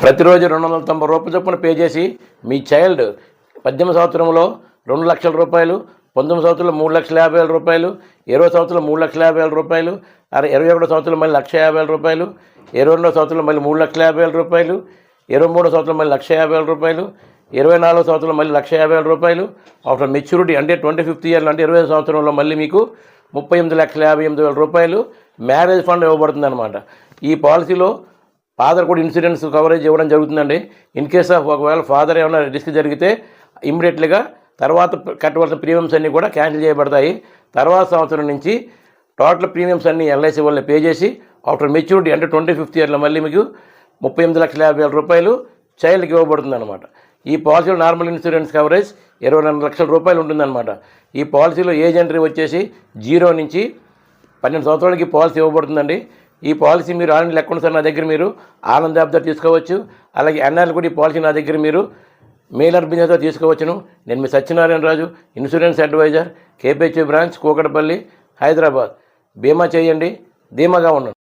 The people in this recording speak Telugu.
ప్రతిరోజు 290 రూపాయల చొప్పున పే చేసి మీ చైల్డ్ 18 సంవత్సరంలో 2 లక్షల రూపాయలు, 19 సంవత్సరంలో 3,50,000 రూపాయలు, 20 సంవత్సరంలో 3,50,000 రూపాయలు, 21 సంవత్సరంలో మళ్ళీ 1,50,000 రూపాయలు, 22 సంవత్సరంలో మళ్ళీ 3,50,000 రూపాయలు, 23 సంవత్సరంలో మళ్ళీ 1,50,000 రూపాయలు, 24 సంవత్సరంలో మళ్ళీ 1,50,000 రూపాయలు. ఆఫ్టర్ మెచ్యూరిటీ అంటే 25th ఇయర్లో అంటే 25 సంవత్సరంలో మళ్ళీ మీకు 38,58,000 రూపాయలు మ్యారేజ్ ఫండ్ ఇవ్వబడుతుంది అనమాట. ఈ పాలసీలో ఫాదర్ కూడా ఇన్సూరెన్స్ కవరేజ్ ఇవ్వడం జరుగుతుందండి. ఇన్ కేస్ ఆఫ్ ఒకవేళ ఫాదర్ ఏమైనా రిస్క్ జరిగితే ఇమ్మీడియట్లీగా తర్వాత కట్టవలసిన ప్రీమియమ్స్ అన్నీ కూడా క్యాన్సిల్ చేయబడతాయి. తర్వాత సంవత్సరం నుంచి టోటల్ ప్రీమియమ్స్ అన్నీ ఎల్ఐసి వాళ్ళని పే చేసి ఆఫ్టర్ మెచ్యూరిటీ అంటే 25th ఇయర్లో మళ్ళీ మీకు 38,50,000 రూపాయలు చైల్డ్కి ఇవ్వబడుతుంది అనమాట. ఈ పాలసీలో నార్మల్ ఇన్సూరెన్స్ కవరేజ్ 22 లక్షల రూపాయలు ఉంటుందన్నమాట. ఈ పాలసీలో ఏజ్ ఎంట్రీ వచ్చేసి 0 నుంచి 12 సంవత్సరాలకి పాలసీ ఇవ్వబడుతుందండి. ఈ పాలసీ మీరు ఆన్లైన్ లెక్క సార్ నా దగ్గర మీరు ఆనంద్ యాప్ ద్వారా తీసుకోవచ్చు. అలాగే ఎన్ఆర్ఎల్ కూడా ఈ పాలసీ నా దగ్గర మీరు మెయిలర్ బిజినెస్తో తీసుకోవచ్చును. నేను మీ Satyanarayana Raju, insurance advisor, KPH branch, Kukatpally, Hyderabad. బీమా చేయండి, ధీమాగా ఉండండి.